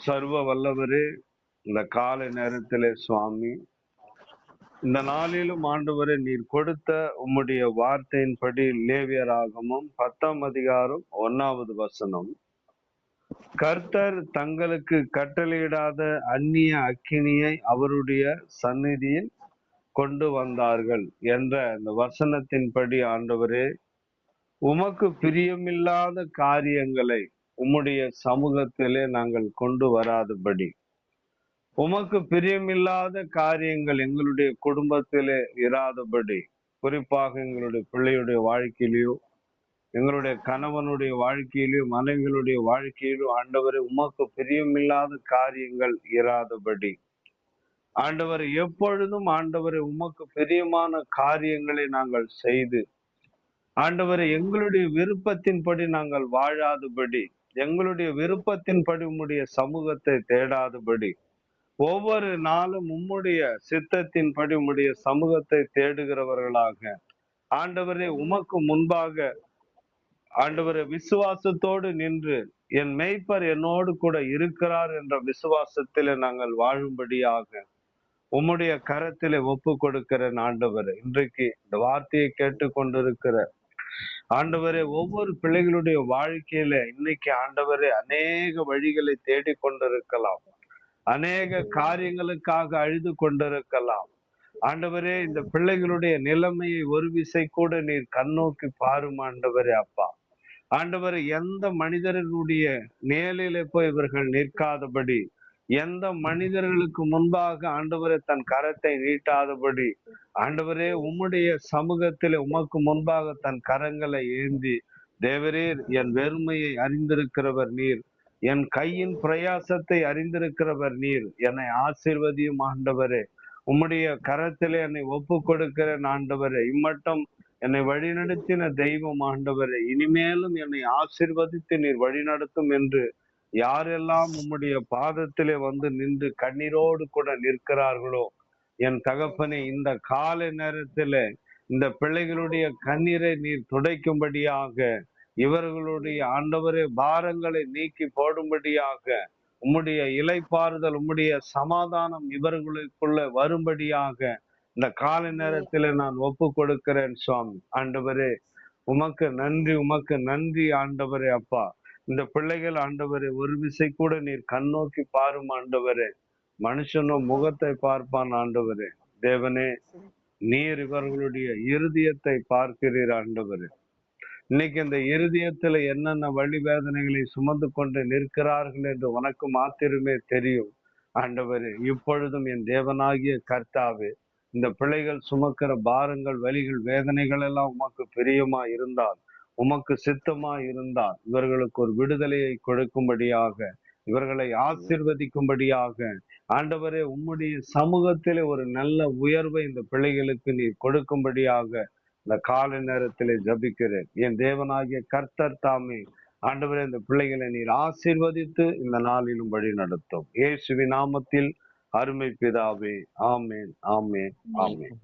சர்வ வல்லவரே, இந்த காலை நேரத்திலே சுவாமி, இந்த நாளிலும் ஆண்டவரே நீர் கொடுத்த உம்முடைய வார்த்தையின்படி லேவியராகமம் 10ஆம் அதிகாரம் 1வது வசனம், கர்த்தர் தங்களுக்கு கட்டளையிடாத அந்நிய அக்கினியை அவருடைய சந்நிதியில் கொண்டு வந்தார்கள் என்ற இந்த வசனத்தின்படி ஆண்டவரே, உமக்கு பிரியமில்லாத காரியங்களை உம்முடைய சமூகத்திலே நாங்கள் கொண்டு வராதபடி, உமக்கு பிரியமில்லாத காரியங்கள் எங்களுடைய குடும்பத்திலே இராதபடி, குறிப்பாக எங்களுடைய பிள்ளையுடைய வாழ்க்கையிலோ, எங்களுடைய கணவனுடைய வாழ்க்கையிலோ, மனைவிகளுடைய வாழ்க்கையிலோ ஆண்டவரை உமக்கு பிரியமில்லாத காரியங்கள் இராதபடி, ஆண்டவர் எப்பொழுதும் ஆண்டவரை உமக்கு பிரியமான காரியங்களை நாங்கள் செய்து, ஆண்டவரை எங்களுடைய விருப்பத்தின்படி நாங்கள் வாழாதபடி, எங்களுடைய விருப்பத்தின்படி உம்முடைய சமூகத்தை தேடாதபடி, ஒவ்வொரு நாளும் உம்முடைய சித்தத்தின்படி உம்முடைய சமூகத்தை தேடுகிறவர்களாக, ஆண்டவரே உமக்கு முன்பாக ஆண்டவரே விசுவாசத்தோடு நின்று, என் மேய்ப்பர் என்னோடு கூட இருக்கிறார் என்ற விசுவாசத்திலே நாங்கள் வாழும்படியாக உம்முடைய கரத்திலே ஒப்பு கொடுக்கிறேன். ஆண்டவரே, இன்றைக்கு இந்த வார்த்தையை கேட்டுக்கொண்டிருக்கிற ஆண்டவரே, ஒவ்வொரு பிள்ளைகளுடைய வாழ்க்கையில இன்னைக்கு ஆண்டவரே அநேக வழிகளை தேடிக்கொண்டிருக்கலாம், அநேக காரியங்களுக்காக அழுது கொண்டிருக்கலாம். ஆண்டவரே, இந்த பிள்ளைகளுடைய நிலைமையை ஒரு விசை கூட நீர் கண்ணோக்கி பாரும் ஆண்டவரே. அப்பா ஆண்டவரே, எந்த மனிதர்களுடைய நிழலிலே போய் இவர்கள் நிற்காதபடி, எந்த மனிதர்களுக்கு முன்பாக ஆண்டவரே தன் கரத்தை நீட்டாதபடி, ஆண்டவரே உம்முடைய சமூகத்திலே உமக்கு முன்பாக தன் கரங்களை ஏந்தி, தேவரீர் என் வெறுமையை அறிந்திருக்கிறவர் நீர், என் கையின் பிரயாசத்தை அறிந்திருக்கிறவர் நீர், என்னை ஆசீர்வதியும் ஆண்டவரே, உம்முடைய கரத்திலே என்னை ஒப்பு கொடுக்கிறேன் ஆண்டவரே, இம்மட்டும் என்னை வழிநடத்தின தெய்வம் ஆண்டவரே, இனிமேலும் என்னை ஆசீர்வதித்து நீர் வழிநடத்தும் என்று யாரெல்லாம் உம்முடைய பாதத்திலே வந்து நின்று கண்ணீரோடு கூட நிற்கிறார்களோ, என் தகப்பனே, இந்த காலை நேரத்திலே இந்த பிள்ளைகளுடைய கண்ணீரை நீர் துடைக்கும்படியாக, இவர்களுடைய ஆண்டவரே பாரங்களை நீக்கி போடும்படியாக, உம்முடைய இளைப்பாறுதல் உம்முடைய சமாதானம் இவர்களுக்குள்ள வரும்படியாக இந்த காலை நேரத்தில் நான் ஒப்பு கொடுக்கிறேன் சுவாமி. ஆண்டவரே உமக்கு நன்றி, உமக்கு நன்றி ஆண்டவரே. அப்பா, இந்த பிள்ளைகள் ஆண்டவரே ஒரு விசை கூட நீர் கண்ணோக்கி பாரும் ஆண்டவரே. மனுஷனும் முகத்தை பார்ப்பான் ஆண்டவரே. தேவனே, நீர் இவர்களுடைய இருதயத்தை பார்க்கிறீர் ஆண்டவரே. இன்னைக்கு இந்த இருதயத்துல என்னென்ன வழி வேதனைகளை சுமந்து கொண்டு நிற்கிறார்கள் என்று உனக்கு மாத்திரமே தெரியும் ஆண்டவரே. இப்பொழுதும் என் தேவனாகிய கர்த்தாவே, இந்த பிள்ளைகள் சுமக்கிற பாரங்கள், வலிகள், வேதனைகள் எல்லாம் உமக்கு பிரியமா இருந்தால், உமக்கு சித்தமா இருந்தால், இவர்களுக்கு ஒரு விடுதலையை கொடுக்கும்படியாக, இவர்களை ஆசீர்வதிக்கும்படியாக ஆண்டவரே உம்முடைய சமூகத்திலே ஒரு நல்ல உயர்வை இந்த பிள்ளைகளுக்கு நீர் கொடுக்கும்படியாக இந்த காலை நேரத்திலே ஜபிக்கிறேன். என் தேவனாகிய கர்த்தர் தாமே ஆண்டவரே இந்த பிள்ளைகளை நீர் ஆசீர்வதித்து இந்த நாளிலும் வழி நடத்தும். இயேசுவின் நாமத்தில் அருமை பிதாவே, ஆமேன், ஆமேன், ஆமேன்.